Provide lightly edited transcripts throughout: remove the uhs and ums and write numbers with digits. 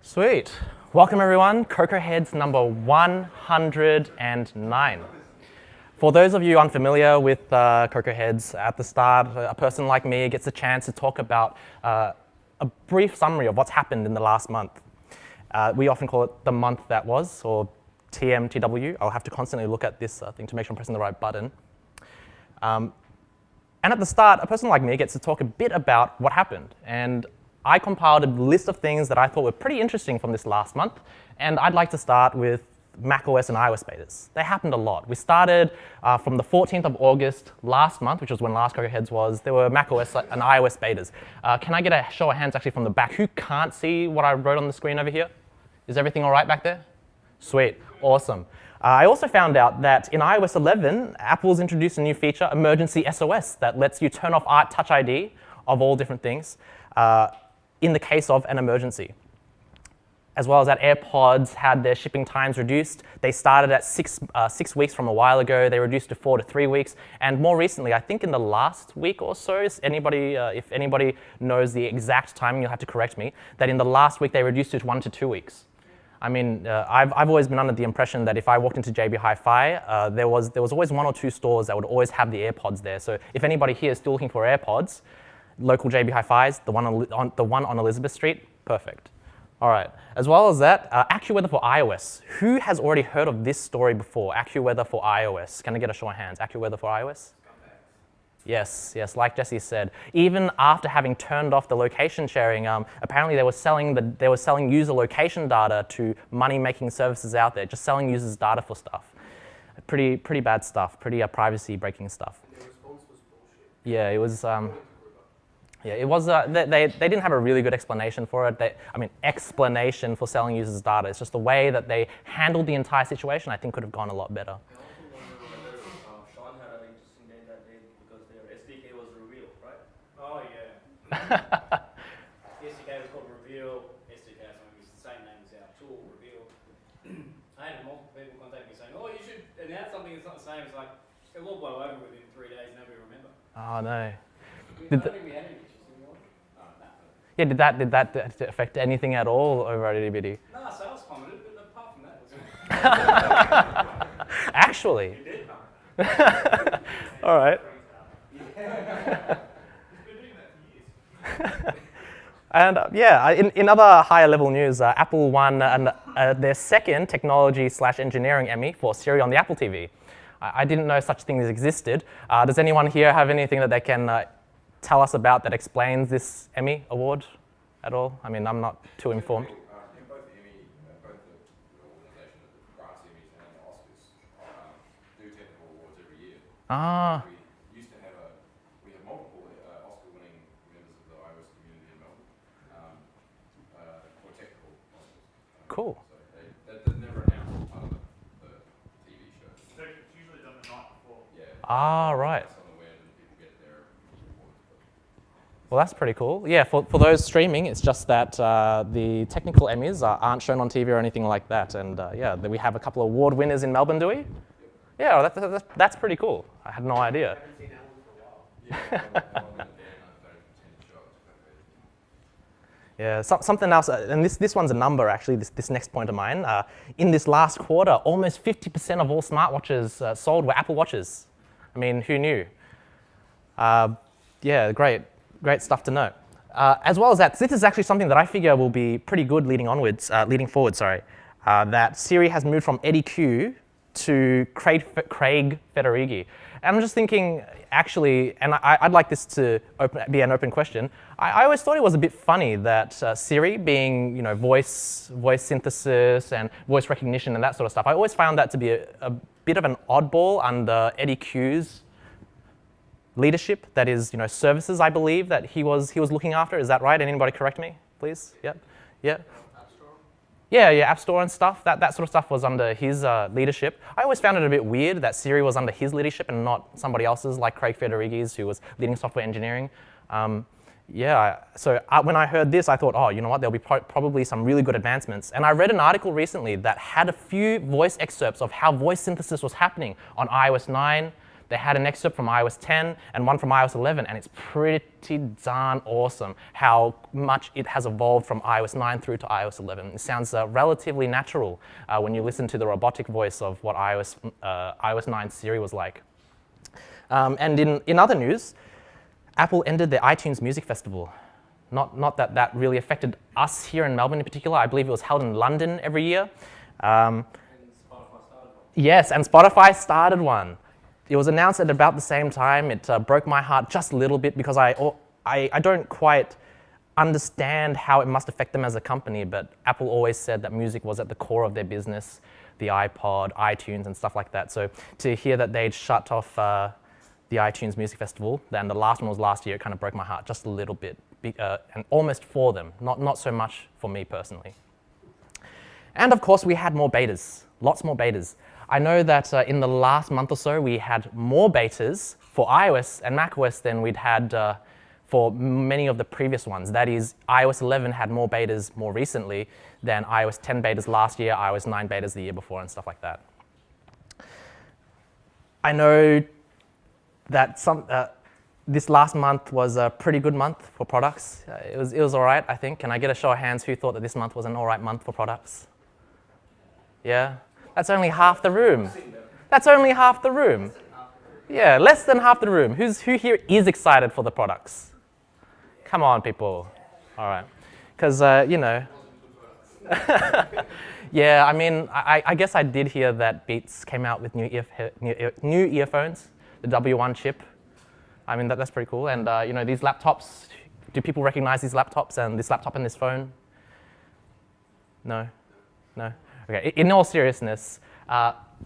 Sweet. Welcome everyone, CocoaHeads number 109. For those of you unfamiliar with CocoaHeads, at the start, a person like me gets a chance to talk about a brief summary of what's happened in the last month. We often call it the month that was, or TMTW. I'll have to constantly look at this thing to make sure I'm pressing the right button. And at the start, a person like me gets to talk a bit about what happened. And I compiled a list of things that I thought were pretty interesting from this last month, and I'd like to start with macOS and iOS betas. They happened a lot. We started from the 14th of August last month, which was when last CocoaHeads was. There were macOS and iOS betas. Can I get a show of hands actually from the back? Who can't see what I wrote on the screen over here? Is everything all right back there? Sweet, awesome. I also found out that in iOS 11, Apple's introduced a new feature, Emergency SOS, that lets you turn off Touch ID of all different things in the case of an emergency. As well as that, AirPods had their shipping times reduced. They started at 6 weeks from a while ago. They reduced to 4 to 3 weeks. And more recently, I think in the last week or so, if anybody knows the exact timing, you'll have to correct me, that in the last week they reduced it to 1 to 2 weeks. I mean, I've always been under the impression that if I walked into JB Hi-Fi, there was always 1 or 2 stores that would always have the AirPods there. So if anybody here is still looking for AirPods, local JB Hi-Fi's, the one on Elizabeth Street, perfect. All right. As well as that, AccuWeather for iOS. Who has already heard of this story before? AccuWeather for iOS. Can I get a show of hands? AccuWeather for iOS? Yes, like Jesse said. Even after having turned off the location sharing, apparently they were selling user location data to money-making services out there, just selling users data for stuff. Pretty bad stuff. Pretty privacy-breaking stuff. The response was bullshit. Yeah, it was. Yeah, it was. They didn't have a really good explanation for it. Explanation for selling users' data. It's just the way that they handled the entire situation. I think could have gone a lot better. I also remember Sean had an interesting day that day because their SDK was Reveal, right? Oh yeah. SDK was called Reveal. SDK is the same name as our tool, Reveal. I had multiple people contact me saying, "Oh, you should announce something that's not the same." It's like it'll all blow over within 3 days. Nobody will remember. Oh no. I don't think we had any issues. Yeah, did that affect anything at all over at IDBD? No, sales commented, but apart from that, it was Actually. You did, All right. He's been doing that for years. And in other higher level news, Apple won their second technology/engineering Emmy for Siri on the Apple TV. I didn't know such things existed. Does anyone here have anything that they can tell us about that explains this Emmy award at all? I mean, I'm not too informed. Both the Emmy, both the organisation that grants Emmys and the Oscars do technical awards every year. Ah. We used to have multiple Oscar-winning members of the iOS community in Melbourne for technical Oscars. Cool. So they're never announced as part of the TV show. So it's usually done the night before. Yeah. Ah, right. Well, that's pretty cool. Yeah, for those streaming, it's just that the technical Emmys aren't shown on TV or anything like that. And we have a couple of award winners in Melbourne, do we? Yeah, that's pretty cool. I had no idea. I haven't seen Alan for a while. Yeah, something else, and this one's a number actually, this next point of mine. In this last quarter, almost 50% of all smartwatches sold were Apple Watches. I mean, who knew? Yeah, great stuff to know. As well as that, this is actually something that I figure will be pretty good leading forward. That Siri has moved from Eddie Q to Craig Federighi. And I'm just thinking, actually, and I'd like this to be an open question. I always thought it was a bit funny that Siri, being voice synthesis and voice recognition and that sort of stuff, I always found that to be a bit of an oddball under Eddie Q's leadership, that is, services, I believe, that he was looking after. Is that right? Anybody correct me, please? Yep. Yeah. App Store? Yeah, App Store and stuff. That sort of stuff was under his leadership. I always found it a bit weird that Siri was under his leadership and not somebody else's, like Craig Federighi's, who was leading software engineering. So when I heard this, I thought, oh, you know what? There'll be probably some really good advancements. And I read an article recently that had a few voice excerpts of how voice synthesis was happening on iOS 9. They had an excerpt from iOS 10 and one from iOS 11, and it's pretty darn awesome how much it has evolved from iOS 9 through to iOS 11. It sounds relatively natural when you listen to the robotic voice of what iOS 9 Siri was like. And in other news, Apple ended their iTunes Music Festival. Not that that really affected us here in Melbourne in particular. I believe it was held in London every year. And Spotify started one. Yes, and Spotify started one. It was announced at about the same time. It broke my heart just a little bit because I don't quite understand how it must affect them as a company, but Apple always said that music was at the core of their business, the iPod, iTunes, and stuff like that. So to hear that they'd shut off the iTunes Music Festival, then the last one was last year, it kind of broke my heart just a little bit, and almost for them, not so much for me personally. And of course, we had more betas, lots more betas. I know that in the last month or so, we had more betas for iOS and macOS than we'd had for many of the previous ones. That is, iOS 11 had more betas more recently than iOS 10 betas last year, iOS 9 betas the year before, and stuff like that. I know that this last month was a pretty good month for products. It was all right, I think. Can I get a show of hands who thought that this month was an all right month for products? Yeah? That's only half the room. That's only half the room. Yeah, less than half the room. Who here is excited for the products? Come on, people. All right. Because, you know. Yeah, I mean, I guess I did hear that Beats came out with new earphones, the W1 chip. I mean, that's pretty cool. And, you know, these laptops, do people recognize these laptops and this laptop and this phone? No? No? Okay, in all seriousness,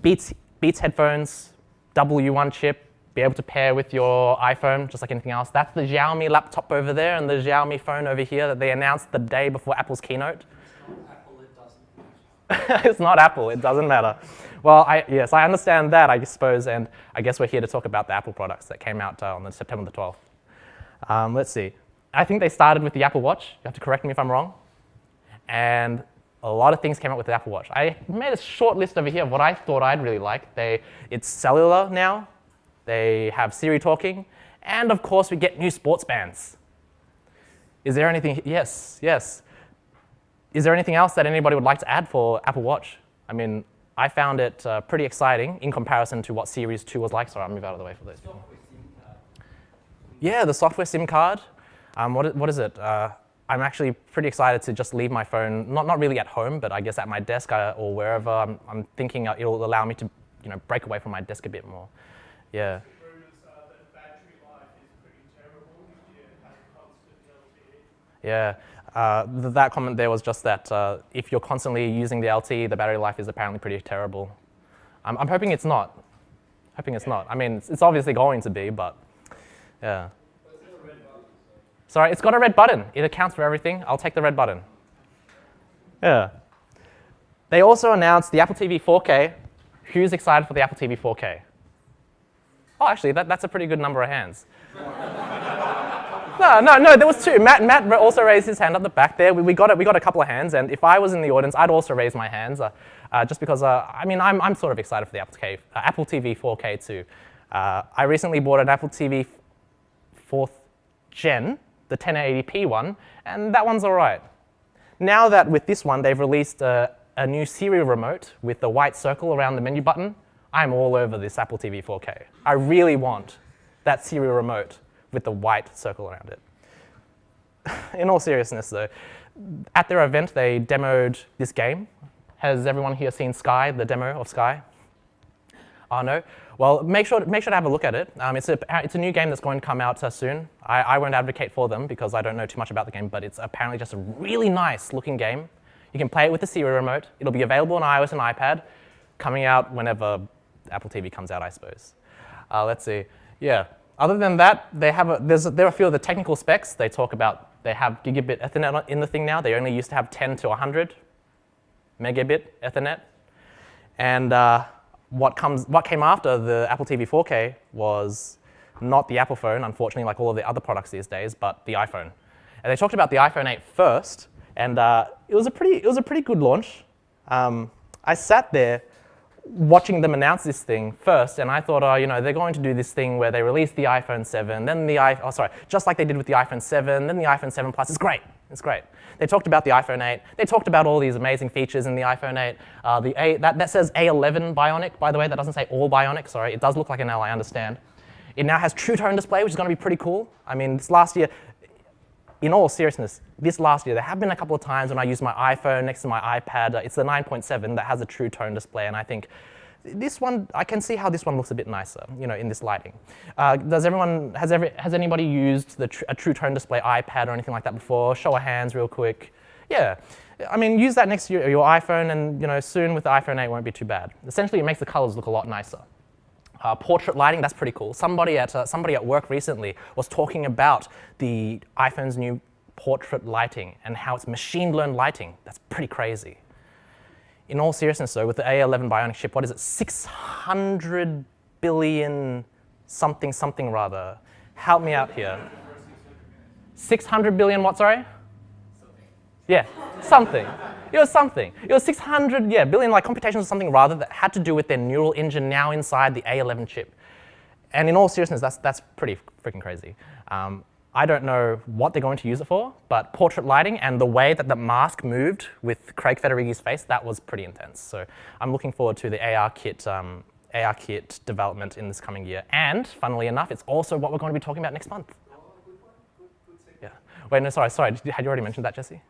Beats headphones, W1 chip, be able to pair with your iPhone, just like anything else. That's the Xiaomi laptop over there and the Xiaomi phone over here that they announced the day before Apple's keynote. It's not Apple, it doesn't matter. Well, yes, I understand that, I suppose, and I guess we're here to talk about the Apple products that came out on September the 12th. Let's see. I think they started with the Apple Watch. You have to correct me if I'm wrong. And a lot of things came out with the Apple Watch. I made a short list over here of what I thought I'd really like. It's cellular now. They have Siri talking. And of course, we get new sports bands. Is there anything? Yes, yes. Is there anything else that anybody would like to add for Apple Watch? I mean, I found it pretty exciting in comparison to what Series 2 was like. Sorry, I'll move out of the way for those people. Yeah, the software SIM card. What is it? I'm actually pretty excited to just leave my phone, not really at home, but I guess at my desk or wherever. I'm thinking it'll allow me to, you know, break away from my desk a bit more. Yeah. The battery life is pretty terrible if you have constant LTE. Yeah. That comment there was just that if you're constantly using the LTE, the battery life is apparently pretty terrible. I'm hoping it's not. Hoping it's not. I mean, it's obviously going to be, but yeah. Sorry, it's got a red button. It accounts for everything. I'll take the red button. Yeah. They also announced the Apple TV 4K. Who's excited for the Apple TV 4K? Oh, actually, that's a pretty good number of hands. No, there was two. Matt also raised his hand up the back there. We got a couple of hands, and if I was in the audience, I'd also raise my hands, just because, I mean, I'm sort of excited for the Apple TV 4K too. I recently bought an Apple TV 4th Gen, the 1080p one, and that one's all right. Now that with this one, they've released a new Siri remote with the white circle around the menu button, I'm all over this Apple TV 4K. I really want that Siri remote with the white circle around it. In all seriousness, though, at their event, they demoed this game. Has everyone here seen Sky, the demo of Sky? Oh, no? Well, make sure to have a look at it. It's a new game that's going to come out soon. I won't advocate for them because I don't know too much about the game, but it's apparently just a really nice-looking game. You can play it with the Siri remote. It'll be available on iOS and iPad, coming out whenever Apple TV comes out, I suppose. Let's see. Yeah. Other than that, there are a few of the technical specs. They talk about they have gigabit Ethernet in the thing now. They only used to have 10 to 100 megabit Ethernet. And what came after the Apple TV 4K was not the Apple phone, unfortunately, like all of the other products these days, but the iPhone. And they talked about the iPhone 8 first, and it was a pretty good launch. I sat there watching them announce this thing first, and I thought, oh, you know, they're going to do this thing where they release the iPhone 7, then just like they did with the iPhone 7, then the iPhone 7 Plus. It's great. It's great. They talked about the iPhone 8. They talked about all these amazing features in the iPhone 8. That says A11 Bionic, by the way. That doesn't say all Bionic. Sorry, it does look like an L, I understand. It now has True Tone display, which is going to be pretty cool. I mean, this last year, in all seriousness, this last year, there have been a couple of times when I used my iPhone next to my iPad. It's the 9.7 that has a True Tone display, and I think this one, I can see how this one looks a bit nicer, you know, in this lighting. Has anybody used a True Tone display iPad or anything like that before? Show of hands real quick. Yeah, I mean, use that next to your iPhone, and you know, soon with the iPhone 8 won't be too bad. Essentially, it makes the colors look a lot nicer. Portrait lighting, that's pretty cool. Somebody at work recently was talking about the iPhone's new portrait lighting and how it's machine-learned lighting. That's pretty crazy. In all seriousness, though, with the A11 Bionic chip, what is it? 600 billion something rather. Help me out here. 600 billion what, sorry? Yeah, something. It was something. It was 600 billion like computations or something rather that had to do with their neural engine now inside the A11 chip. And in all seriousness, that's pretty freaking crazy. I don't know what they're going to use it for, but portrait lighting and the way that the mask moved with Craig Federighi's face, that was pretty intense. So I'm looking forward to the AR kit development in this coming year. And funnily enough, it's also what we're going to be talking about next month. Yeah. Wait, no, sorry. Had you already mentioned that, Jesse?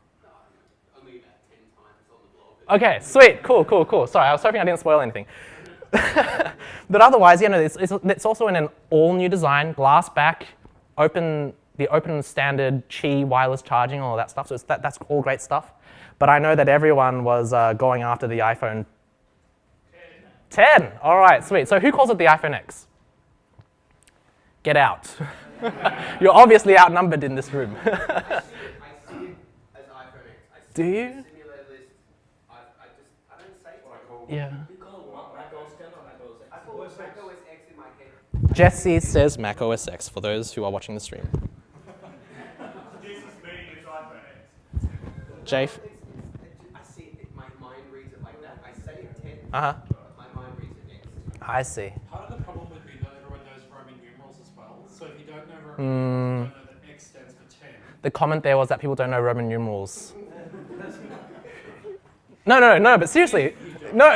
Okay, sweet, cool. Sorry, I was hoping I didn't spoil anything. But otherwise, you know, it's also in an all-new design, glass back, the open standard Qi wireless charging, all that stuff. So that's all great stuff. But I know that everyone was going after the iPhone 10. All right, sweet. So who calls it the iPhone X? Get out. You're obviously outnumbered in this room. I see it as iPhone X. Do you? Yeah. You call Mac OS 10 or Mac OS X? I call it Mac OS X in my head. Jesse says Mac OS X for those who are watching the stream. Jesse's meaning is iPhone X. Jafe? I see it, my mind reads it like that. I say it 10, Uh-huh. my mind reads it X. I see. Part of the problem would be that everyone knows Roman numerals as well. So if you don't know Roman numerals, you don't know that X stands for 10. The comment there was that people don't know Roman numerals. No, but seriously. No,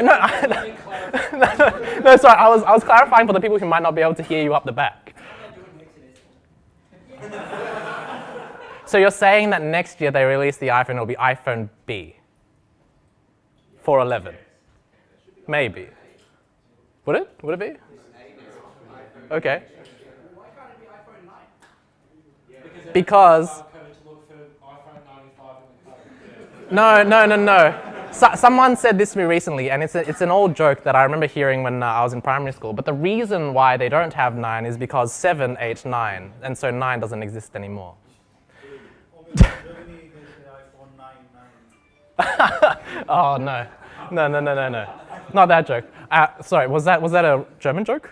sorry, I was clarifying for the people who might not be able to hear you up the back. So you're saying that next year they release the iPhone, it'll be iPhone B for 11? Maybe. Would it? Would it be? Okay. Why can't it be iPhone 9? Because Code to look for iPhone 95 in the code. No. Someone said this to me recently, and it's an old joke that I remember hearing when I was in primary school. But the reason why they don't have 9 is because 7, 8, 9, and so 9 doesn't exist anymore. Oh no, not that joke. Sorry, was that a German joke?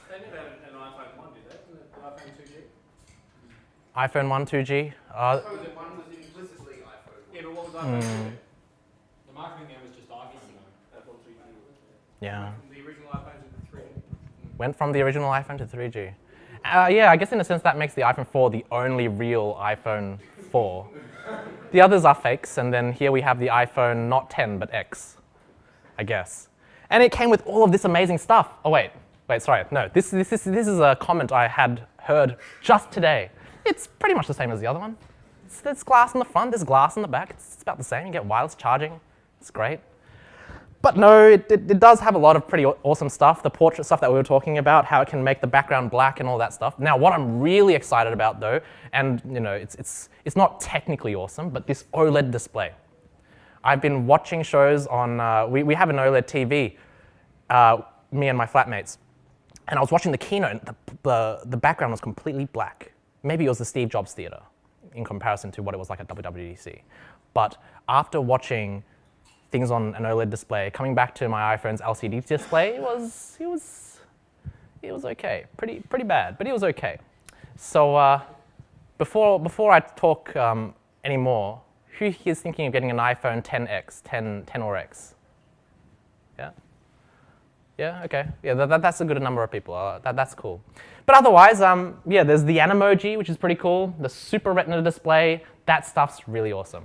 They never had an iPhone 1, did they? The iPhone 2G? iPhone 1, 2G. One was implicitly iPhone 1. Yeah, but what was iPhone 2? The marketing there was just iPhone. Apple 3G. Yeah. The original iPhones were 3G. Went from the original iPhone to 3G. Yeah, I guess in a sense that makes the iPhone 4 the only real iPhone 4. The others are fakes, and then here we have the iPhone not 10 but X, I guess. And it came with all of this amazing stuff. Oh wait, sorry, no. This is a comment I had heard just today. It's pretty much the same as the other one. There's glass in the front, there's glass in the back. It's about the same. You get wireless charging. It's great. But no, it does have a lot of pretty awesome stuff. The portrait stuff that we were talking about, how it can make the background black and all that stuff. Now, what I'm really excited about though, and you know, it's not technically awesome, but this OLED display. I've been watching shows on, we have an OLED TV, me and my flatmates, and I was watching the keynote, and the background was completely black. Maybe it was the Steve Jobs Theatre in comparison to what it was like at WWDC. But after watching things on an OLED display, coming back to my iPhone's LCD display, it was okay. Pretty bad, but it was okay. So before I talk any more, who here is thinking of getting an iPhone 10X, 10 or X? Yeah? Yeah, okay. Yeah, that's a good number of people. That's cool. But otherwise, yeah, there's the Animoji, which is pretty cool. The Super Retina display, that stuff's really awesome.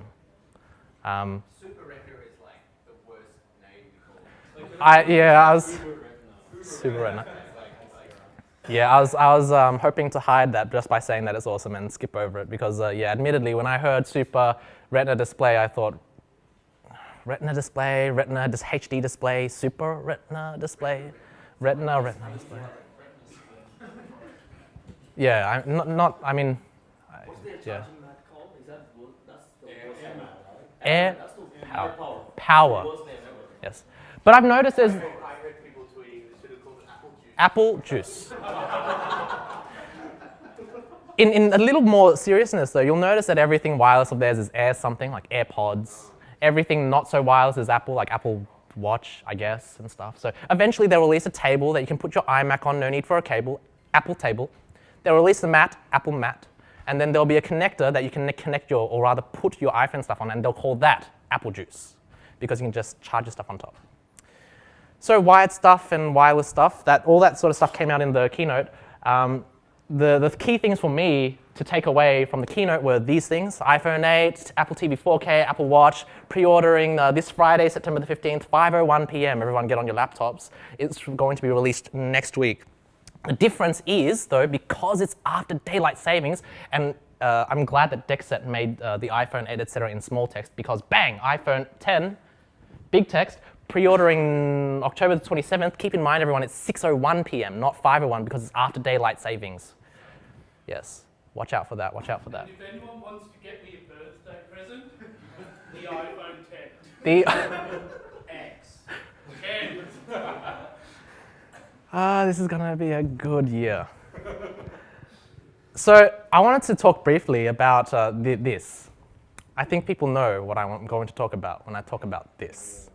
Super Retina is like the worst name you call it. I was Super Retina. Yeah, I was hoping to hide that just by saying that it's awesome and skip over it because, yeah, admittedly, when I heard Super Retina display, I thought, Retina display, Retina HD display, Super Retina display, Retina display. Yeah, I mean, What's their yeah. charging mat called? Is that that's the worst name? Air That's the power. power. Power. Worst name ever. Yes. But I've noticed there's I heard people tweeting they should have called it apple juice. Apple juice. In a little more seriousness though, you'll notice that everything wireless of theirs is Air something, like AirPods. Everything not so wireless is Apple, like Apple Watch, I guess, and stuff. So eventually they'll release a table that you can put your iMac on, no need for a cable, Apple table. They'll release a mat, Apple mat, and then there'll be a connector that you can connect your, or rather put your iPhone stuff on, and they'll call that Apple Juice, because you can just charge your stuff on top. So wired stuff and wireless stuff, all that sort of stuff came out in the keynote. The key things for me to take away from the keynote were these things: iPhone 8, Apple TV 4K, Apple Watch, pre-ordering this Friday, September the 15th, 5:01 p.m. Everyone get on your laptops. It's going to be released next week. The difference is, though, because it's after daylight savings, and I'm glad that Dexet made the iPhone 8, etc. in small text, because bang, iPhone 10, big text, pre-ordering October the 27th. Keep in mind, everyone, it's 6:01 p.m., not 5:01, because it's after daylight savings. Yes, watch out for that, watch out for that. And if anyone wants to get me a birthday present, the iPhone 10. The X. 10. this is going to be a good year. So I wanted to talk briefly about this. I think people know what I'm going to talk about when I talk about this.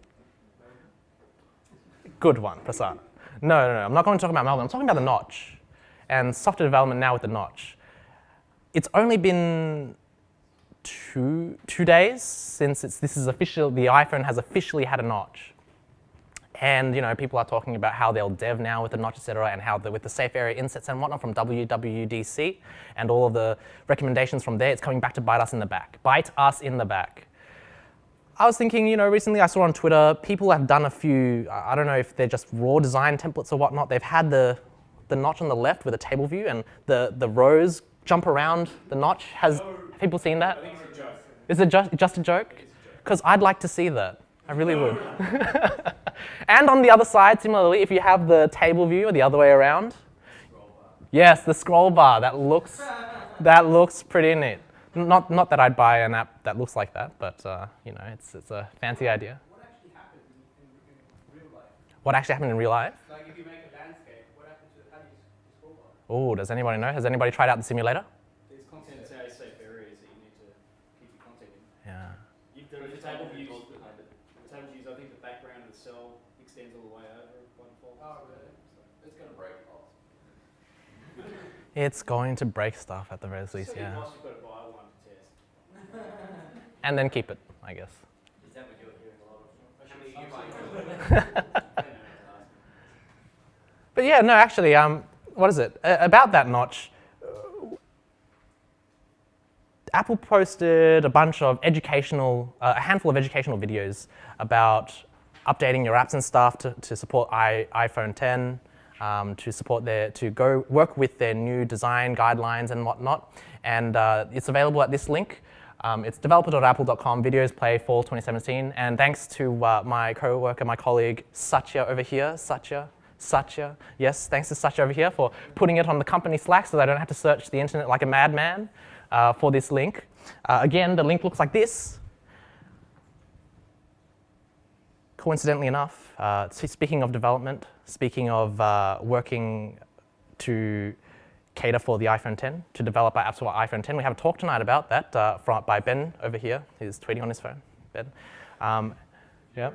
Good one, Prasad. No, I'm not going to talk about Melbourne. I'm talking about the notch and software development now with the notch. It's only been two days since this is official. The iPhone has officially had a notch. And people are talking about how they'll dev now with the notch, etc., and how with the safe area insets and whatnot from WWDC and all of the recommendations from there, it's coming back to bite us in the back. Bite us in the back. I was thinking, recently I saw on Twitter, people have done a few, I don't know if they're just raw design templates or whatnot. They've had the notch on the left with a table view and the rows jump around the notch. Have people seen that? I think it's a joke. Is it just a joke? Because I'd like to see that. I really would. And on the other side, similarly, if you have the table view or the other way around, yes, the scroll bar, that looks pretty neat. Not that I'd buy an app that looks like that, but it's a fancy idea. What actually happened in real life? What actually happened in real life? Like if you make a landscape, what happens to how do you scroll bar? Oh, does anybody know? Has anybody tried out the simulator? There's content safe areas that you need to keep your content in. Yeah. With the table views, I think the background of the cell extends all the way over by default. Oh, really? It's going to break lots. It's going to break stuff at the very least, So yeah. you've got to buy one to test. And then keep it, I guess. Is that what you're hearing a lot of? How many are you buying? But yeah, no, actually, what is it? About that notch, Apple posted a handful of educational videos about updating your apps and stuff to support iPhone 10, to go work with their new design guidelines and whatnot. And it's available at this link. It's developer.apple.com, videos play fall 2017. And thanks to my co-worker, my colleague Satya over here, Satya, yes, thanks to Satya over here for putting it on the company Slack so that I don't have to search the internet like a madman for this link. Again, the link looks like this. Coincidentally enough, speaking of development, speaking of working to cater for the iPhone 10, to develop our apps for iPhone 10, we have a talk tonight about that by Ben over here. He's tweeting on his phone, Ben. Yeah.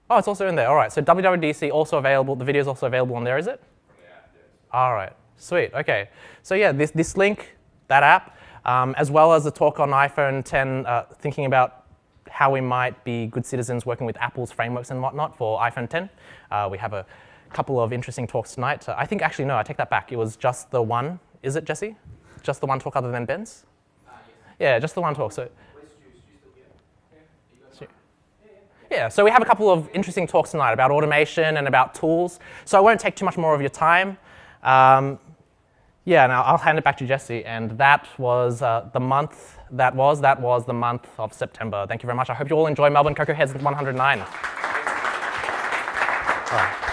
Oh, it's also in there. All right, so WWDC also available. The video is also available on there, is it? All right, sweet. Okay, so yeah, this link, that app, as well as a talk on iPhone 10, thinking about how we might be good citizens working with Apple's frameworks and whatnot for iPhone 10. We have a couple of interesting talks tonight. I think, actually, no, I take that back. It was just the one. Is it, Jesse? Just the one talk other than Ben's? Yes. Yeah, just the one talk. So. Where's Stu? Stu's still here? Yeah. You guys Stu. fine? Yeah, so we have a couple of interesting talks tonight about automation and about tools. So I won't take too much more of your time. Yeah, now I'll hand it back to Jesse. And that was the month. That was the month of September. Thank you very much. I hope you all enjoy Melbourne CocoaHeads 109. All right.